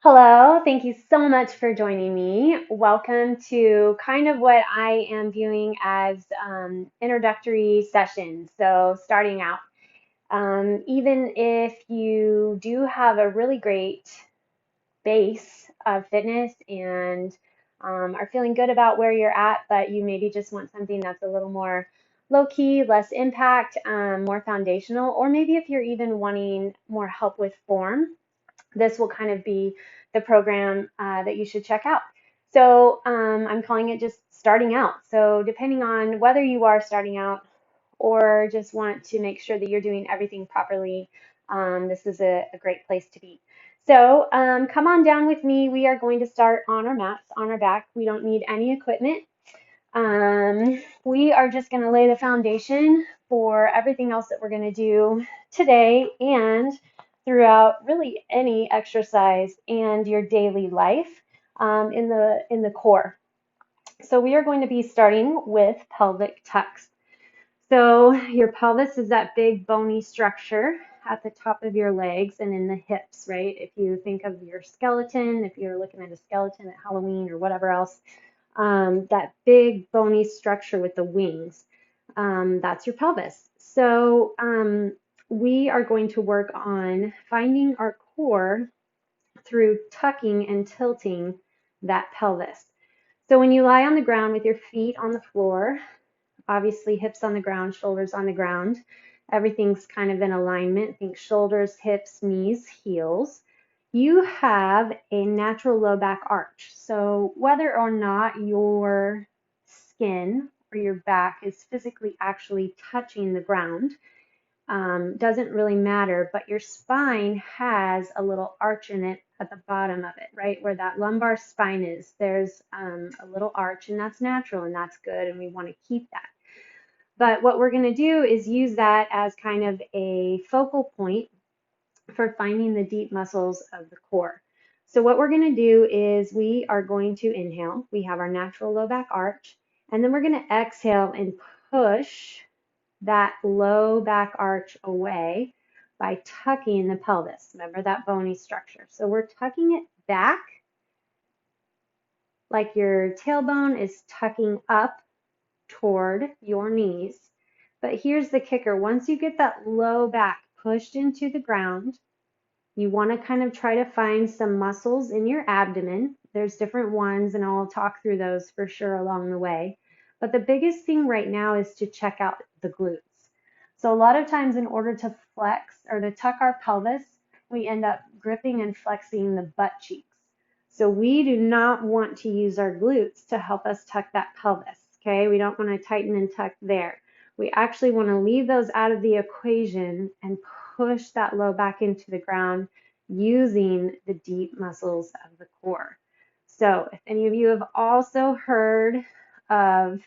Hello, thank you so much for joining me. Welcome to kind of what I am viewing as introductory sessions. So, starting out, even if you do have a really great base of fitness and are feeling good about where you're at, but you maybe just want something that's a little more low key, less impact, more foundational, or maybe if you're even wanting more help with form, this will kind of be the program that you should check out. So I'm calling it just starting out. So depending on whether you are starting out or just want to make sure that you're doing everything properly, this is a great place to be. So come on down with me. We are going to start on our mats, on our back. We don't need any equipment. We are just going to lay the foundation for everything else that we're going to do today and throughout really any exercise and your daily life in the core. So we are going to be starting with pelvic tucks. So your pelvis is that big bony structure at the top of your legs and in the hips, right? If you think of your skeleton, if you're looking at a skeleton at Halloween or whatever else, that big bony structure with the wings, that's your pelvis. So we are going to work on finding our core through tucking and tilting that pelvis. So when you lie on the ground with your feet on the floor, obviously hips on the ground, shoulders on the ground, everything's kind of in alignment. Think shoulders, hips, knees, heels. You have a natural low back arch. So whether or not your skin or your back is physically actually touching the ground, doesn't really matter, but your spine has a little arch in it at the bottom of it, right? Where that lumbar spine is, there's a little arch, and that's natural and that's good, and we want to keep that. But what we're going to do is use that as kind of a focal point for finding the deep muscles of the core. So what we're going to do is we are going to inhale. We have our natural low back arch, and then we're going to exhale and push that low back arch away by tucking the pelvis. Remember that bony structure. So we're tucking it back like your tailbone is tucking up toward your knees. But here's the kicker. Once you get that low back pushed into the ground, you want to kind of try to find some muscles in your abdomen. There's different ones, and I'll talk through those for sure along the way. But the biggest thing right now is to check out the glutes. So a lot of times in order to flex or to tuck our pelvis, we end up gripping and flexing the butt cheeks. So we do not want to use our glutes to help us tuck that pelvis, okay? We don't want to tighten and tuck there. We actually want to leave those out of the equation and push that low back into the ground using the deep muscles of the core. So if any of you have also heard of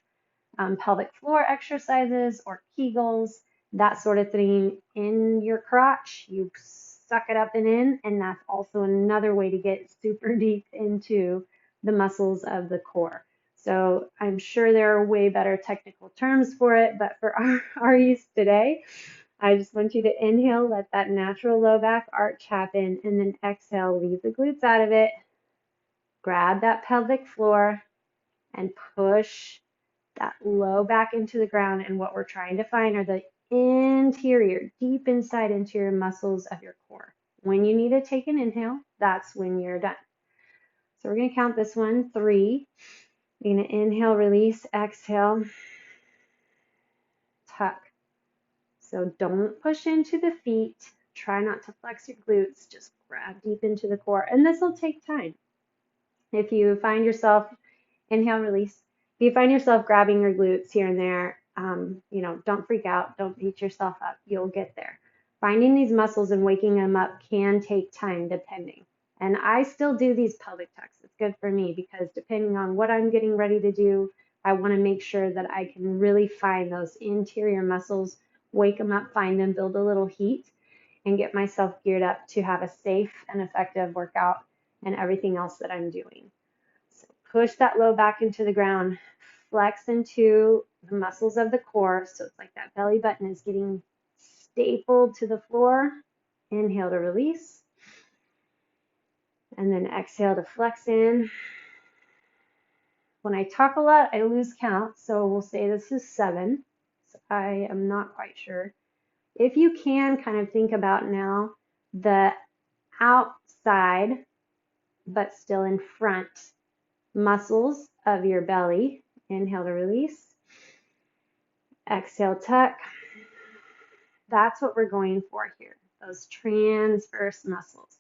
pelvic floor exercises or Kegels, that sort of thing in your crotch, you suck it up and in, and that's also another way to get super deep into the muscles of the core. So I'm sure there are way better technical terms for it, but for our use today, I just want you to inhale, let that natural low back arch happen, and then exhale, leave the glutes out of it, grab that pelvic floor, and push that low back into the ground. And what we're trying to find are the interior, deep inside interior muscles of your core. When you need to take an inhale, that's when you're done. So we're going to count this one, 3. You're going to inhale, release, exhale, tuck. So don't push into the feet. Try not to flex your glutes. Just grab deep into the core. And this will take time. If you find yourself, inhale, release. If you find yourself grabbing your glutes here and there, don't freak out. Don't beat yourself up. You'll get there. Finding these muscles and waking them up can take time depending. And I still do these pelvic tucks. It's good for me because depending on what I'm getting ready to do, I want to make sure that I can really find those interior muscles, wake them up, find them, build a little heat, and get myself geared up to have a safe and effective workout and everything else that I'm doing. So push that low back into the ground, flex into the muscles of the core. So it's like that belly button is getting stapled to the floor. Inhale to release. And then exhale to flex in. When I talk a lot, I lose count, so we'll say this is 7. So I am not quite sure. If you can kind of think about now the outside, but still in front muscles of your belly. Inhale to release. Exhale, tuck. That's what we're going for here, those transverse muscles.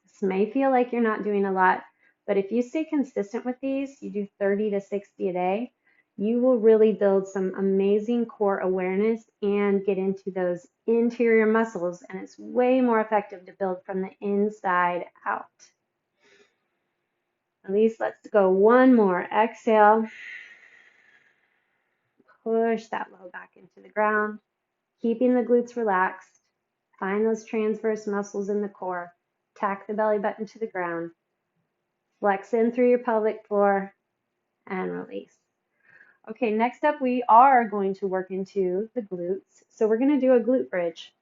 This may feel like you're not doing a lot, but if you stay consistent with these, you do 30 to 60 a day, you will really build some amazing core awareness and get into those interior muscles, and it's way more effective to build from the inside out. Release, let's go one more. Exhale. Push that low back into the ground, keeping the glutes relaxed. Find those transverse muscles in the core. Tack the belly button to the ground. Flex in through your pelvic floor and release. Okay, next up we are going to work into the glutes. So we're going to do a glute bridge.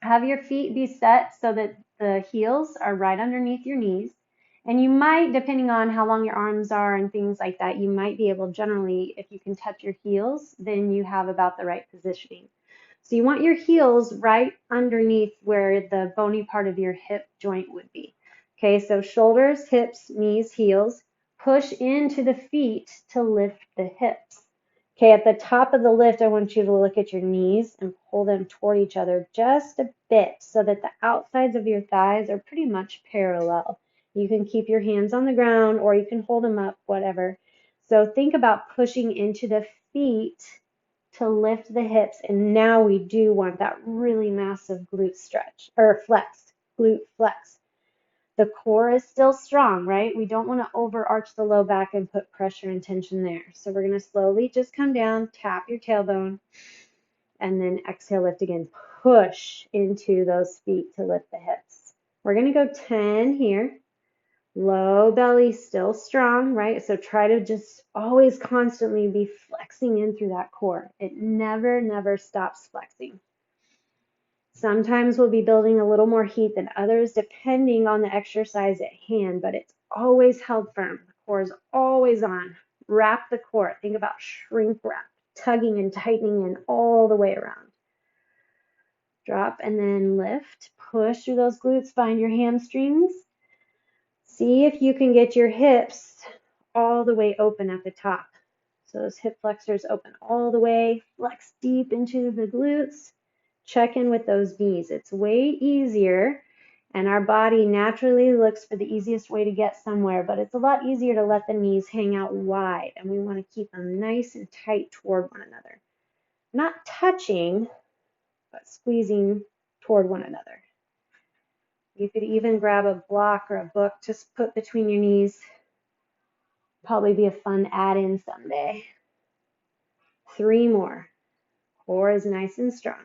Have your feet be set so that the heels are right underneath your knees. And you might, depending on how long your arms are and things like that, you might be able, generally, if you can touch your heels, then you have about the right positioning. So you want your heels right underneath where the bony part of your hip joint would be. Okay, so shoulders, hips, knees, heels. Push into the feet to lift the hips. Okay, at the top of the lift, I want you to look at your knees and pull them toward each other just a bit so that the outsides of your thighs are pretty much parallel. You can keep your hands on the ground or you can hold them up, whatever. So think about pushing into the feet to lift the hips. And now we do want that really massive glute stretch or flex, glute flex. The core is still strong, right? We don't want to overarch the low back and put pressure and tension there. So we're going to slowly just come down, tap your tailbone, and then exhale, lift again. Push into those feet to lift the hips. We're going to go 10 here. Low belly still strong, right? So try to just always constantly be flexing in through that core. It never, never stops flexing. Sometimes we'll be building a little more heat than others depending on the exercise at hand, but it's always held firm. The core is always on. Wrap the core. Think about shrink wrap, tugging and tightening in all the way around. Drop and then lift. Push through those glutes. Find your hamstrings. See if you can get your hips all the way open at the top. So those hip flexors open all the way. Flex deep into the glutes. Check in with those knees. It's way easier, and our body naturally looks for the easiest way to get somewhere, but it's a lot easier to let the knees hang out wide, and we want to keep them nice and tight toward one another. Not touching, but squeezing toward one another. You could even grab a block or a book, just put between your knees. Probably be a fun add-in someday. 3 more. Core is nice and strong.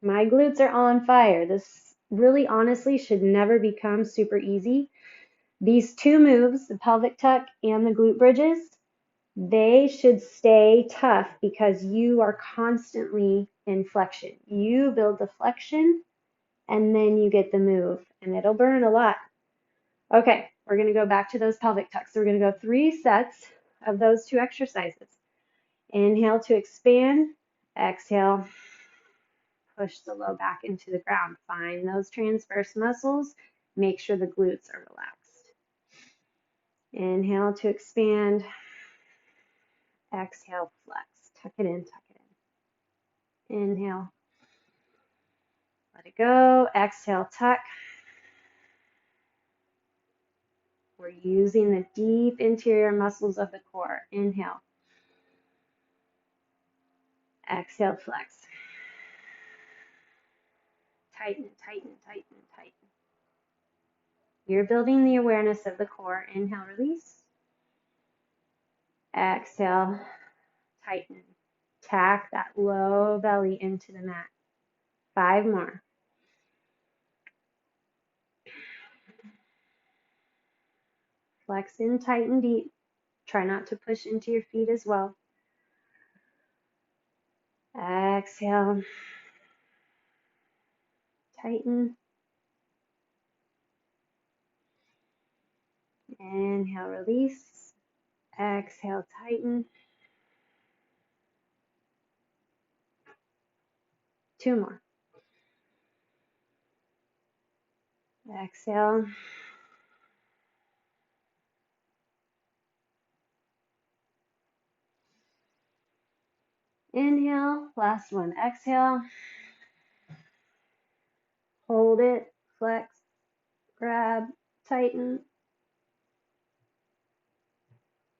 My glutes are on fire. This really honestly should never become super easy. These 2 moves, the pelvic tuck and the glute bridges, they should stay tough because you are constantly in flexion. You build the flexion and then you get the move, and it'll burn a lot. Okay, we're going to go back to those pelvic tucks. So we're going to go 3 sets of those 2 exercises. Inhale to expand, exhale. Push the low back into the ground. Find those transverse muscles. Make sure the glutes are relaxed. Inhale to expand. Exhale, flex. Tuck it in, tuck it in. Inhale. Let it go. Exhale, tuck. We're using the deep interior muscles of the core. Inhale. Exhale, flex. Tighten, tighten, tighten, tighten. You're building the awareness of the core. Inhale, release. Exhale, tighten. Tack that low belly into the mat. 5 more. Flex in, tighten deep. Try not to push into your feet as well. Exhale. Tighten. Inhale, release. Exhale, tighten. 2 more. Exhale. Inhale, last one. Exhale. Hold it, flex, grab, tighten,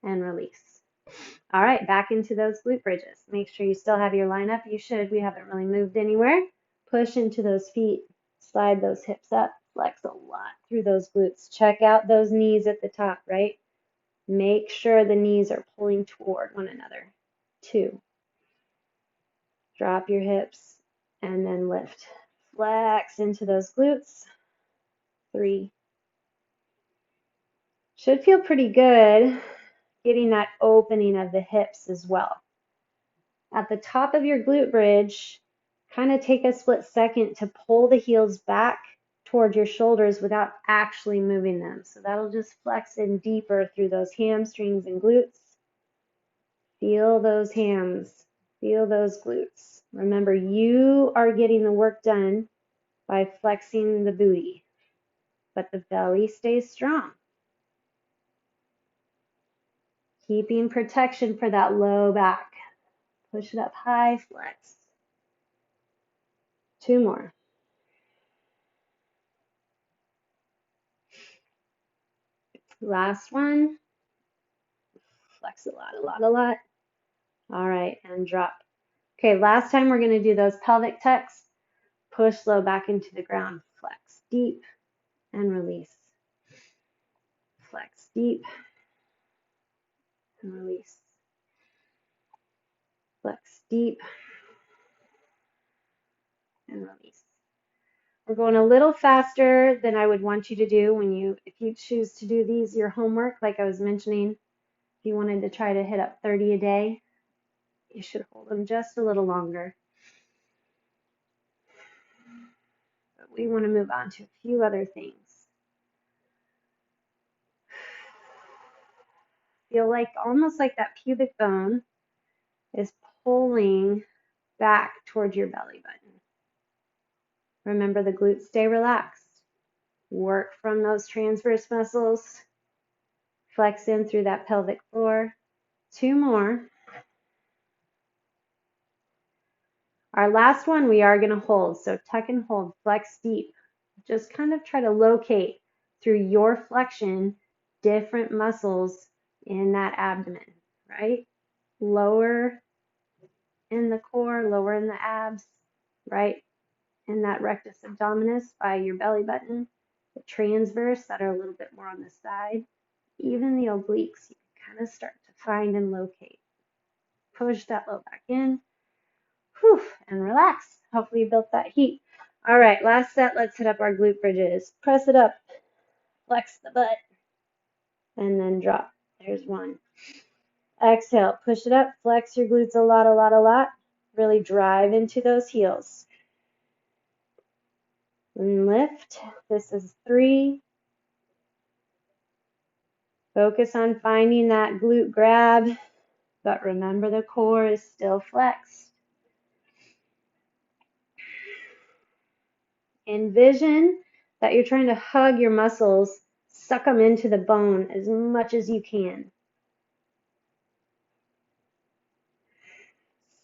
and release. All right, back into those glute bridges. Make sure you still have your line up. You should. We haven't really moved anywhere. Push into those feet. Slide those hips up. Flex a lot through those glutes. Check out those knees at the top, right? Make sure the knees are pulling toward one another. 2. Drop your hips and then lift. Flex into those glutes. 3. Should feel pretty good getting that opening of the hips as well. At the top of your glute bridge, kind of take a split second to pull the heels back towards your shoulders without actually moving them. So that'll just flex in deeper through those hamstrings and glutes. Feel those hams, feel those glutes. Remember, you are getting the work done by flexing the booty, but the belly stays strong. Keeping protection for that low back. Push it up high, flex. 2 more. Last one. Flex a lot. All right, and drop. Okay, last time we're going to do those pelvic tucks. Push low back into the ground. Flex deep and release. Flex deep and release. Flex deep and release. We're going a little faster than I would want you to do if you choose to do these, your homework, like I was mentioning. If you wanted to try to hit up 30 a day, you should hold them just a little longer. But we want to move on to a few other things. Feel like almost like that pubic bone is pulling back towards your belly button. Remember, the glutes stay relaxed. Work from those transverse muscles. Flex in through that pelvic floor. 2 more. Our last one we are going to hold. So tuck and hold, flex deep. Just kind of try to locate through your flexion different muscles in that abdomen, right? Lower in the core, lower in the abs, right? In that rectus abdominis by your belly button, the transverse that are a little bit more on the side, even the obliques, you can kind of start to find and locate. Push that low back in, whew, and relax. Hopefully you built that heat. All right, last set, let's hit up our glute bridges. Press it up, flex the butt, and then drop. There's one. Exhale, push it up, flex your glutes a lot. Really drive into those heels. And lift. This is 3. Focus on finding that glute grab, but remember the core is still flexed. Envision that you're trying to hug your muscles, suck them into the bone as much as you can.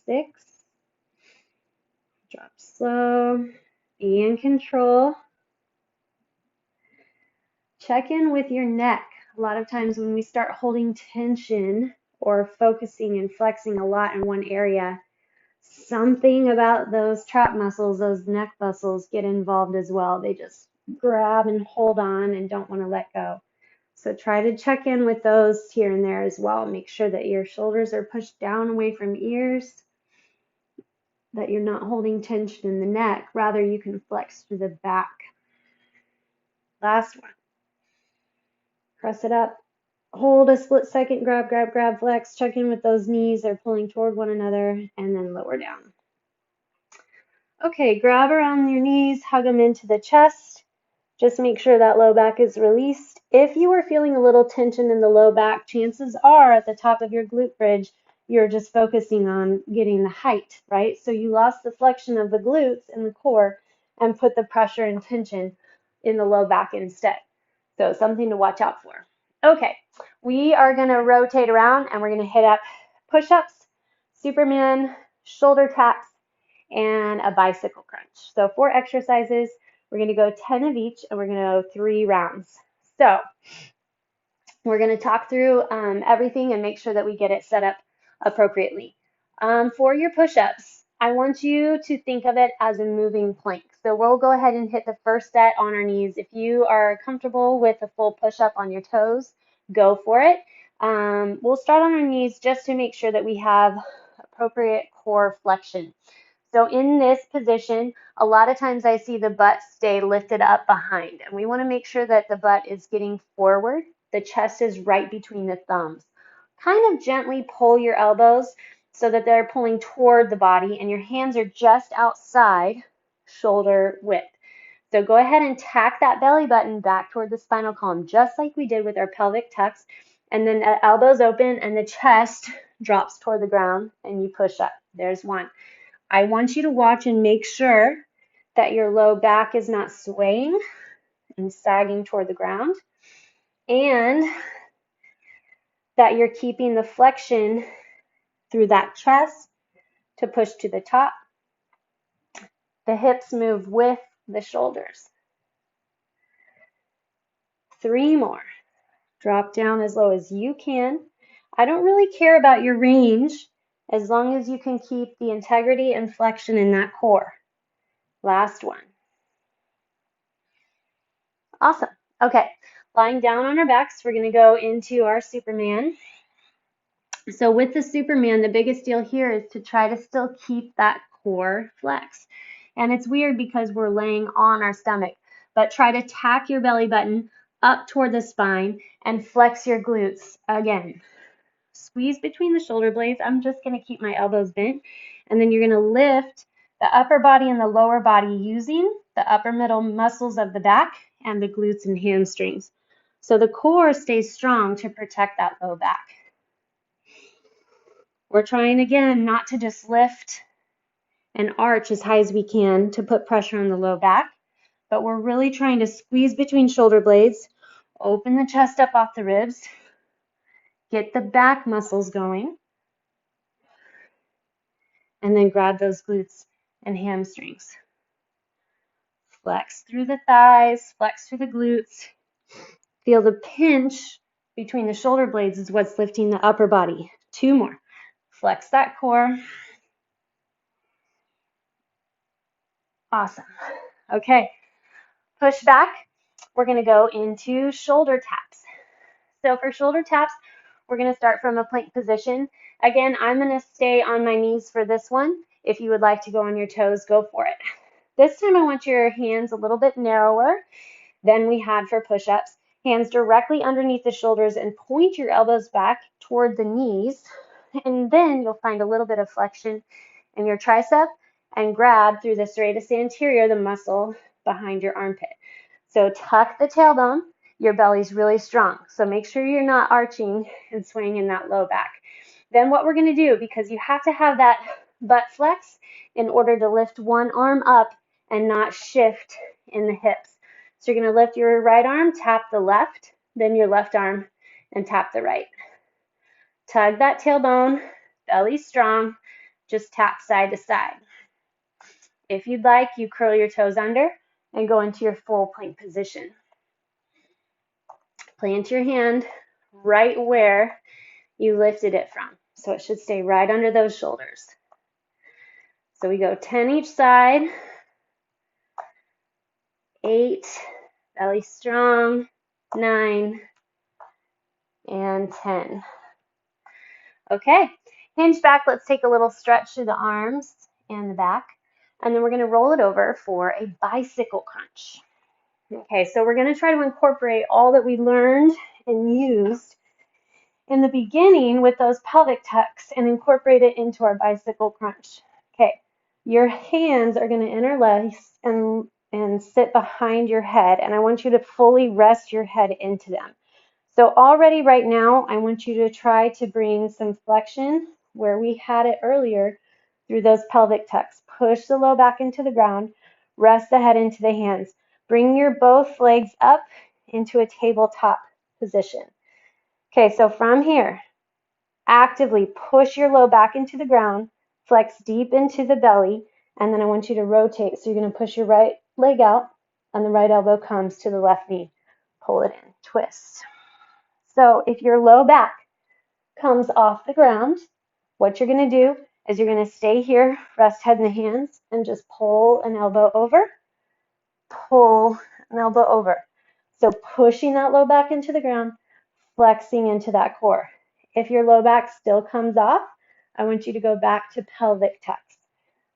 6. Drop slow. Be in control. Check in with your neck. A lot of times when we start holding tension or focusing and flexing a lot in one area, something about those trap muscles, those neck muscles get involved as well. They just grab and hold on and don't want to let go. So try to check in with those here and there as well. Make sure that your shoulders are pushed down away from ears, that you're not holding tension in the neck. Rather, you can flex through the back. Last one. Press it up. Hold a split second, grab, flex. Check in with those knees. They're pulling toward one another, and then lower down. Okay, grab around your knees, hug them into the chest. Just make sure that low back is released. If you are feeling a little tension in the low back, chances are at the top of your glute bridge, you're just focusing on getting the height, right? So you lost the flexion of the glutes and the core and put the pressure and tension in the low back instead. So something to watch out for. Okay, we are going to rotate around and we're going to hit up push-ups, Superman, shoulder taps, and a bicycle crunch. So 4 exercises. We're going to go 10 of each, and we're going to go 3 rounds. So we're going to talk through everything and make sure that we get it set up appropriately. For your push-ups, I want you to think of it as a moving plank. So we'll go ahead and hit the first set on our knees. If you are comfortable with a full push-up on your toes, go for it. We'll start on our knees just to make sure that we have appropriate core flexion. So in this position, a lot of times I see the butt stay lifted up behind, and we want to make sure that the butt is getting forward. The chest is right between the thumbs. Kind of gently pull your elbows so that they're pulling toward the body, and your hands are just outside shoulder width. So go ahead and tack that belly button back toward the spinal column, just like we did with our pelvic tucks. And then elbows open and the chest drops toward the ground, and you push up. There's one. I want you to watch and make sure that your low back is not swaying and sagging toward the ground, and that you're keeping the flexion through that chest to push to the top. The hips move with the shoulders. 3 more. Drop down as low as you can. I don't really care about your range as long as you can keep the integrity and flexion in that core. Last one. Awesome. Okay, lying down on our backs, we're going to go into our Superman. So with the Superman, the biggest deal here is to try to still keep that core flex. And it's weird because we're laying on our stomach, but try to tack your belly button up toward the spine and flex your glutes again. Squeeze between the shoulder blades. I'm just going to keep my elbows bent. And then you're going to lift the upper body and the lower body using the upper middle muscles of the back and the glutes and hamstrings. So the core stays strong to protect that low back. We're trying again not to just lift and arch as high as we can to put pressure on the low back, but we're really trying to squeeze between shoulder blades, open the chest up off the ribs, get the back muscles going, and then grab those glutes and hamstrings. Flex through the thighs, flex through the glutes. Feel the pinch between the shoulder blades is what's lifting the upper body. 2 more. Flex that core. Awesome. Okay, push back. We're going to go into shoulder taps. So for shoulder taps, we're going to start from a plank position. Again, I'm going to stay on my knees for this one. If you would like to go on your toes, go for it. This time I want your hands a little bit narrower than we had for push-ups. Hands directly underneath the shoulders and point your elbows back toward the knees. And then you'll find a little bit of flexion in your tricep and grab through the serratus anterior, the muscle behind your armpit. So tuck the tailbone. Your belly's really strong. So make sure you're not arching and swaying in that low back. Then what we're going to do, because you have to have that butt flex in order to lift one arm up and not shift in the hips. So you're going to lift your right arm, tap the left, then your left arm, and tap the right. Tug that tailbone, belly strong, just tap side to side. If you'd like, you curl your toes under and go into your full plank position. Plant your hand right where you lifted it from. So it should stay right under those shoulders. So we go 10 each side, 8, belly strong, 9, and 10. Okay, hinge back. Let's take a little stretch through the arms and the back. And then we're going to roll it over for a bicycle crunch. Okay, so we're going to try to incorporate all that we learned and used in the beginning with those pelvic tucks and incorporate it into our bicycle crunch. Okay, your hands are going to interlace and and sit behind your head, and I want you to fully rest your head into them. So already right now, I want you to try to bring some flexion where we had it earlier through those pelvic tucks. Push the low back into the ground, rest the head into the hands. Bring your both legs up into a tabletop position. Okay, so from here, actively push your low back into the ground, flex deep into the belly, and then I want you to rotate. So you're going to push your right leg out, and the right elbow comes to the left knee. Pull it in, twist. So if your low back comes off the ground, what you're going to do is you're going to stay here, rest head in the hands, and just pull an elbow over, pull an elbow over. So pushing that low back into the ground, flexing into that core. If your low back still comes off, I want you to go back to pelvic tucks.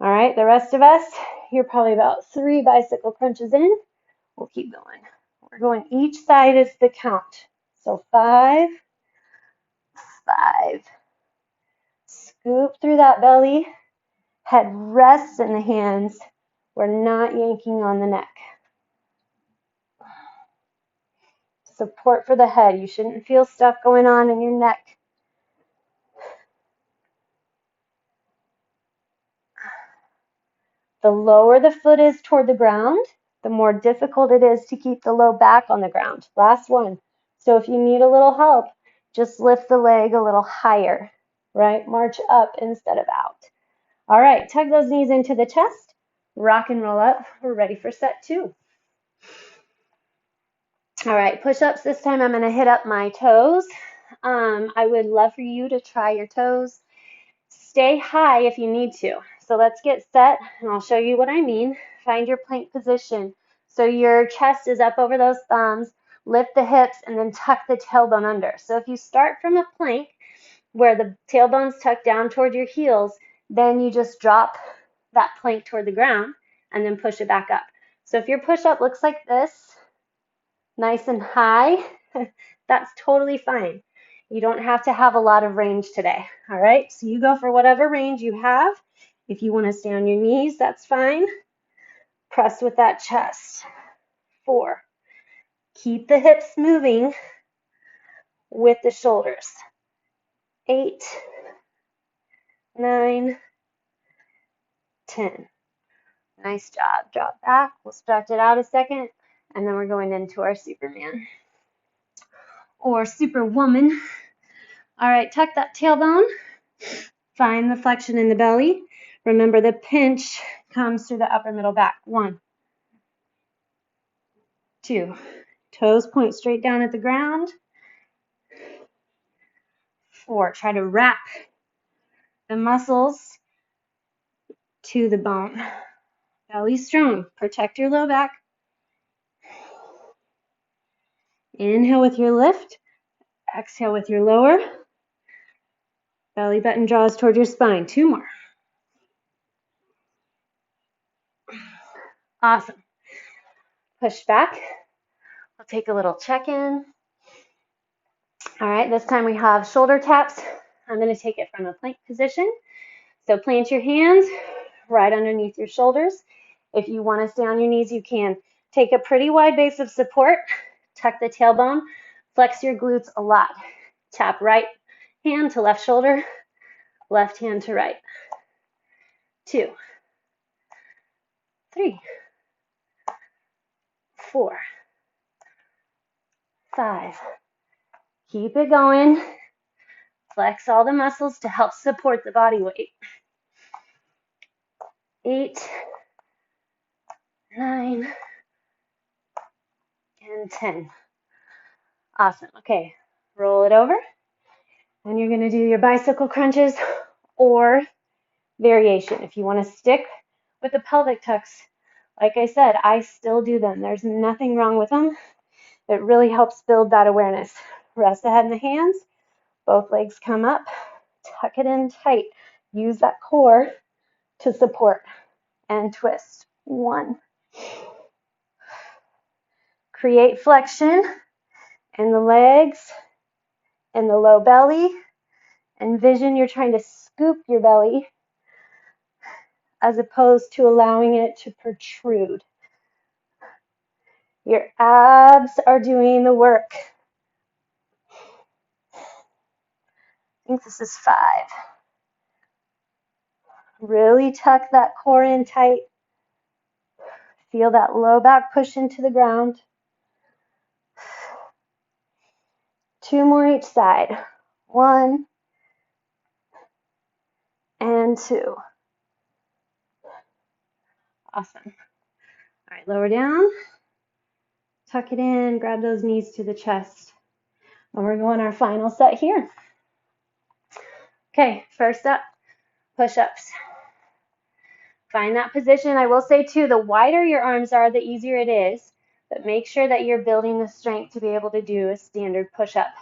All right, the rest of us, you're probably about 3 bicycle crunches in. We'll keep going. We're going each side is the count. So 5, 5. Scoop through that belly. Head rests in the hands. We're not yanking on the neck. Support for the head. You shouldn't feel stuff going on in your neck. The lower the foot is toward the ground, the more difficult it is to keep the low back on the ground. Last one. So if you need a little help, just lift the leg a little higher, right? March up instead of out. All right, tug those knees into the chest. Rock and roll up. We're ready for set 2. All right, push-ups. This time I'm going to hit up my toes. I would love for you to try your toes. Stay high if you need to. So let's get set, and I'll show you what I mean. Find your plank position. So your chest is up over those thumbs. Lift the hips, and then tuck the tailbone under. So if you start from a plank where the tailbone's tucked down toward your heels, then you just drop that plank toward the ground and then push it back up. So if your push-up looks like this, nice and high, that's totally fine. You don't have to have a lot of range today, all right? So you go for whatever range you have. If you want to stay on your knees, that's fine. Press with that chest. 4. Keep the hips moving with the shoulders. 8, 9, 10. Nice job. Drop back. We'll stretch it out a second, and then we're going into our Superman or Superwoman. All right, tuck that tailbone. Find the flexion in the belly. Remember, the pinch comes through the upper middle back. 1, 2. Toes point straight down at the ground. 4. Try to wrap the muscles to the bone. Belly strong. Protect your low back. Inhale with your lift. Exhale with your lower. Belly button draws toward your spine. 2 more. Awesome. Push back. We'll take a little check-in. All right, this time we have shoulder taps. I'm going to take it from a plank position. So plant your hands right underneath your shoulders. If you want to stay on your knees, you can. Take a pretty wide base of support. Tuck the tailbone. Flex your glutes a lot. Tap right hand to left shoulder, left hand to right. 2, 3, 4, 5. Keep it going. Flex all the muscles to help support the body weight. 8, 9, and 10. Awesome. Okay, roll it over. And you're going to do your bicycle crunches or variation. If you want to stick with the pelvic tucks, like I said, I still do them. There's nothing wrong with them. It really helps build that awareness. Rest the head in the hands. Both legs come up. Tuck it in tight. Use that core to support and twist. 1. Create flexion in the legs and the low belly. Envision you're trying to scoop your belly as opposed to allowing it to protrude. Your abs are doing the work. I think this is 5. Really tuck that core in tight. Feel that low back push into the ground. 2 more each side. 1 and 2. Awesome. All right, lower down. Tuck it in, grab those knees to the chest. And we're going our final set here. Okay, first up, push-ups. Find that position. I will say too, the wider your arms are, the easier it is, but make sure that you're building the strength to be able to do a standard push-up.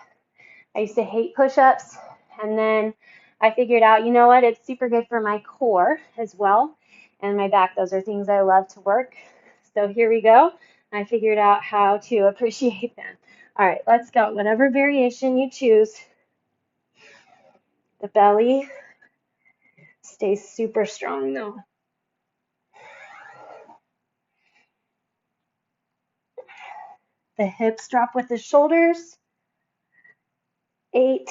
I used to hate push-ups, and then I figured out, you know what, it's super good for my core as well, and my back. Those are things I love to work. So here we go. I figured out how to appreciate them. All right, let's go. Whatever variation you choose, the belly stays super strong though. The hips drop with the shoulders. 8,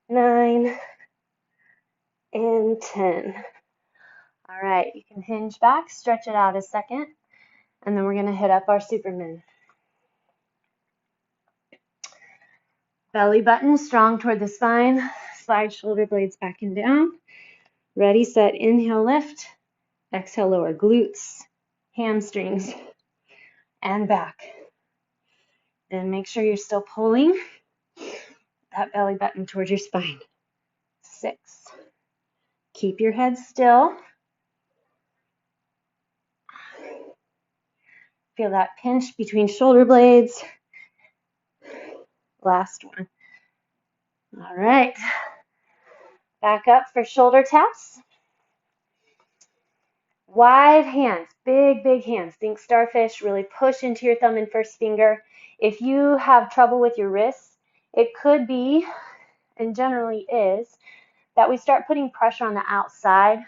9, and 10. All right, you can hinge back, stretch it out a second, and then we're going to hit up our Superman. Belly button strong toward the spine. Slide shoulder blades back and down. Ready, set, inhale, lift. Exhale, lower glutes, hamstrings, and back. Then make sure you're still pulling that belly button towards your spine. 6. Keep your head still. Feel that pinch between shoulder blades. Last one. All right. Back up for shoulder taps. Wide hands, big, big hands. Think starfish. Really push into your thumb and first finger. If you have trouble with your wrists, it could be, and generally is, that we start putting pressure on the outside,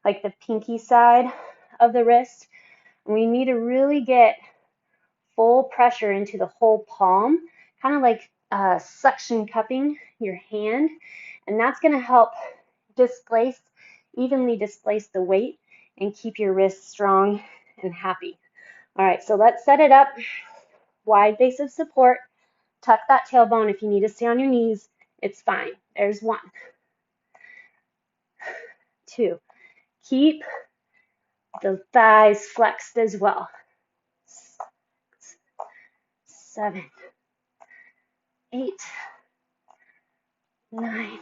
like the pinky side of the wrist. We need to really get full pressure into the whole palm, kind of like suction cupping your hand, and that's going to help evenly displace the weight and keep your wrists strong and happy. All right, so let's set it up. Wide base of support. Tuck that tailbone. If you need to stay on your knees, it's fine. There's 1. 2. Keep the thighs flexed as well. 6, 7, 8, 9,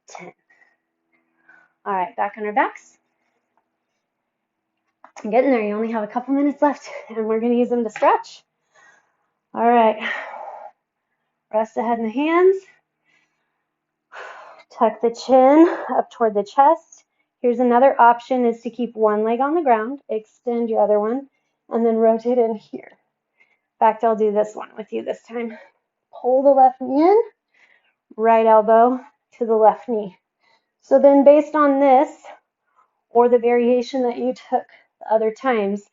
10. All right, back on our backs. I'm getting there. You only have a couple minutes left, and we're going to use them to stretch. All right. Rest the head and the hands. Tuck the chin up toward the chest. Here's another option, is to keep one leg on the ground, extend your other one, and then rotate in here. In fact, I'll do this one with you this time. Pull the left knee in, right elbow to the left knee. So then based on this, or the variation that you took the other times,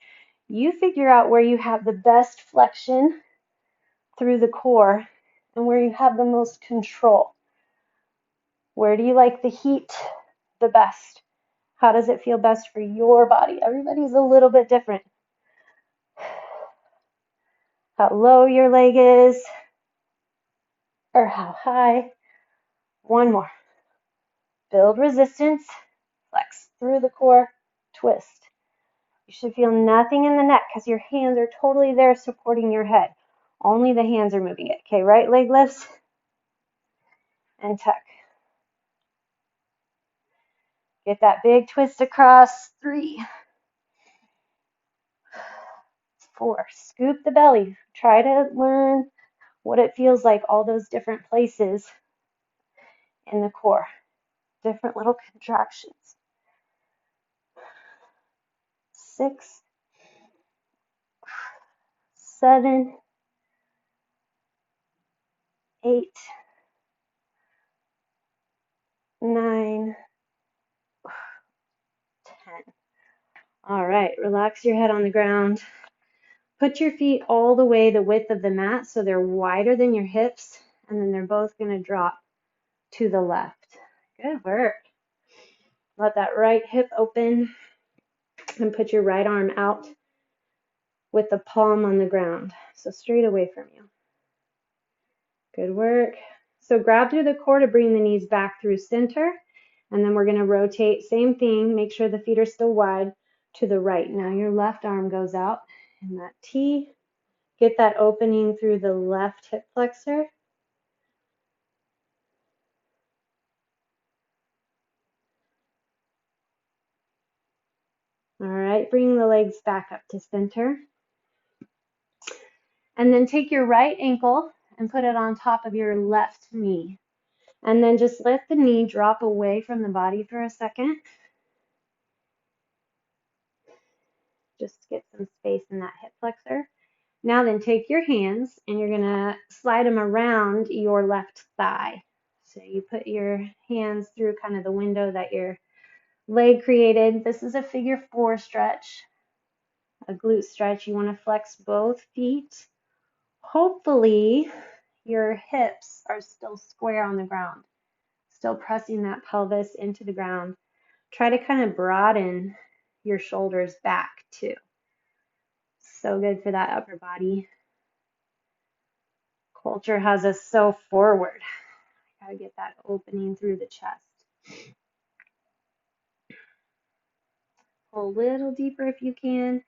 you figure out where you have the best flexion through the core and where you have the most control. Where do you like the heat the best? How does it feel best for your body? Everybody's a little bit different. How low your leg is, or how high. 1 more. Build resistance, flex through the core, twist. You should feel nothing in the neck because your hands are totally there supporting your head. Only the hands are moving it. Okay, right leg lifts and tuck. Get that big twist across. 3, 4. Scoop the belly. Try to learn what it feels like, all those different places in the core. Different little contractions. 6, 7, 8, 9, 10. All right, relax your head on the ground. Put your feet all the way the width of the mat so they're wider than your hips, and then they're both going to drop to the left. Good work. Let that right hip open and put your right arm out with the palm on the ground, so straight away from you. Good work. So grab through the core to bring the knees back through center, and then we're going to rotate. Same thing, make sure the feet are still wide to the right. Now your left arm goes out in that T. Get that opening through the left hip flexor. All right, bring the legs back up to center. And then take your right ankle and put it on top of your left knee. And then just let the knee drop away from the body for a second. Just get some space in that hip flexor. Now then take your hands and you're going to slide them around your left thigh. So you put your hands through kind of the window that your leg created. This is a figure 4 stretch, a glute stretch. You want to flex both feet. Hopefully your hips are still square on the ground, still pressing that pelvis into the ground. Try to kind of broaden your shoulders back too. So good for that upper body. Culture has us so forward. Gotta get that opening through the chest. Pull a little deeper if you can.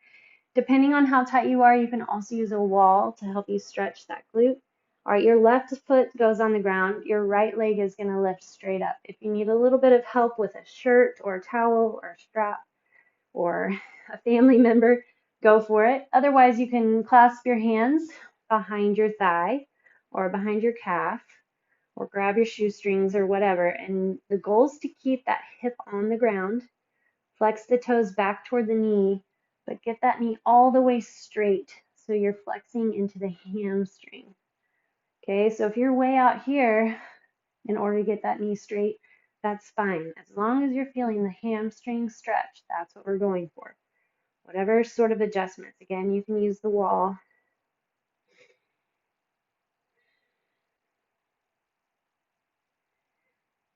Depending on how tight you are, you can also use a wall to help you stretch that glute. All right, your left foot goes on the ground. Your right leg is going to lift straight up. If you need a little bit of help with a shirt or a towel or a strap or a family member, go for it. Otherwise, you can clasp your hands behind your thigh or behind your calf or grab your shoestrings or whatever. And the goal is to keep that hip on the ground. Flex the toes back toward the knee, but get that knee all the way straight so you're flexing into the hamstring. Okay, so if you're way out here in order to get that knee straight, that's fine. As long as you're feeling the hamstring stretch, that's what we're going for. Whatever sort of adjustments. Again, you can use the wall.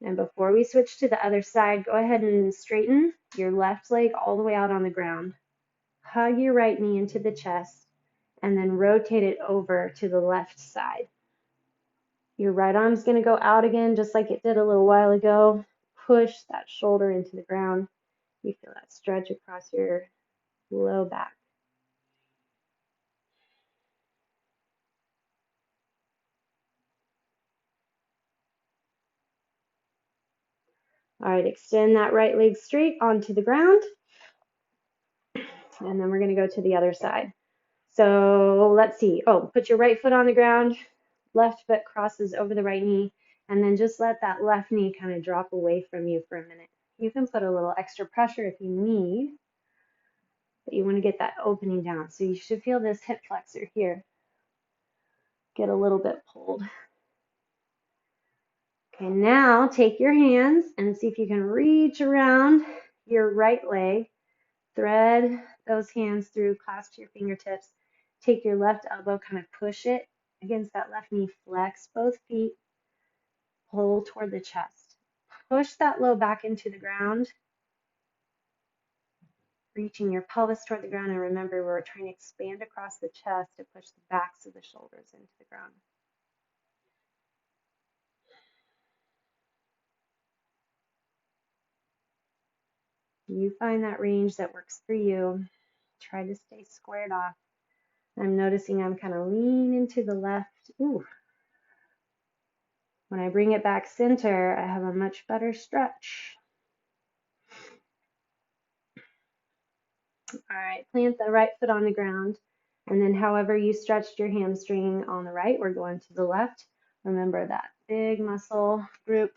And before we switch to the other side, go ahead and straighten your left leg all the way out on the ground. Hug your right knee into the chest and then rotate it over to the left side. Your right arm's going to go out again just like it did a little while ago. Push that shoulder into the ground. You feel that stretch across your low back. All right, extend that right leg straight onto the ground. And then we're going to go to the other side. So let's see. Oh, put your right foot on the ground. Left foot crosses over the right knee. And then just let that left knee kind of drop away from you for a minute. You can put a little extra pressure if you need, but you want to get that opening down. So you should feel this hip flexor here get a little bit pulled. Okay, now take your hands and see if you can reach around your right leg. Thread those hands through, clasp your fingertips. Take your left elbow, kind of push it against that left knee. Flex both feet. Pull toward the chest. Push that low back into the ground. Reaching your pelvis toward the ground. And remember, we're trying to expand across the chest to push the backs of the shoulders into the ground. You find that range that works for you. Try to stay squared off. I'm noticing I'm kind of leaning to the left. Ooh. When I bring it back center, I have a much better stretch. All right, plant the right foot on the ground. And then however you stretched your hamstring on the right, we're going to the left. Remember that big muscle group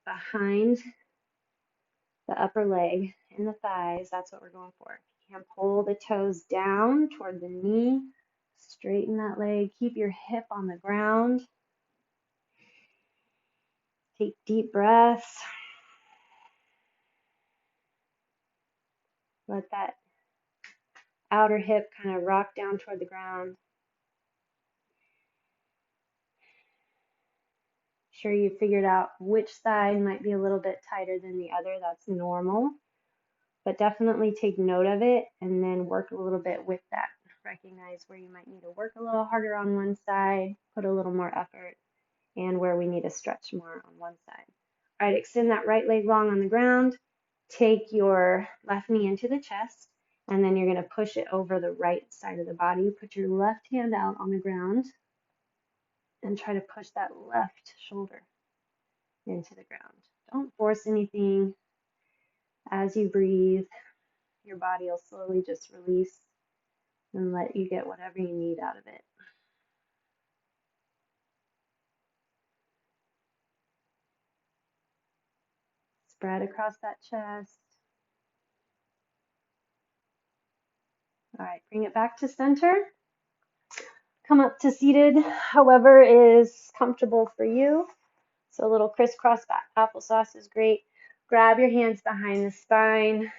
behind the upper leg and the thighs. That's what we're going for. You can pull the toes down toward the knee. Straighten that leg. Keep your hip on the ground. Take deep breaths. Let that outer hip kind of rock down toward the ground. Sure you figured out which side might be a little bit tighter than the other. That's normal, but definitely take note of it and then work a little bit with that. Recognize where you might need to work a little harder on one side, put a little more effort, and where we need to stretch more on one side. All right, extend that right leg long on the ground. Take your left knee into the chest, and then you're going to push it over the right side of the body. Put your left hand out on the ground and try to push that left shoulder into the ground. Don't force anything. As you breathe, your body will slowly just release and let you get whatever you need out of it. Spread across that chest. All right, bring it back to center. Come up to seated, however is comfortable for you. So a little crisscross back applesauce is great. Grab your hands behind the spine,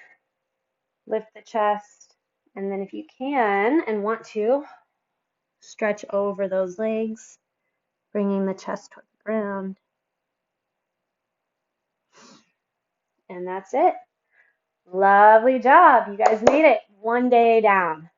lift the chest, and then if you can and want to, stretch over those legs, bringing the chest toward the ground. And that's it. Lovely job. You guys made it one day down.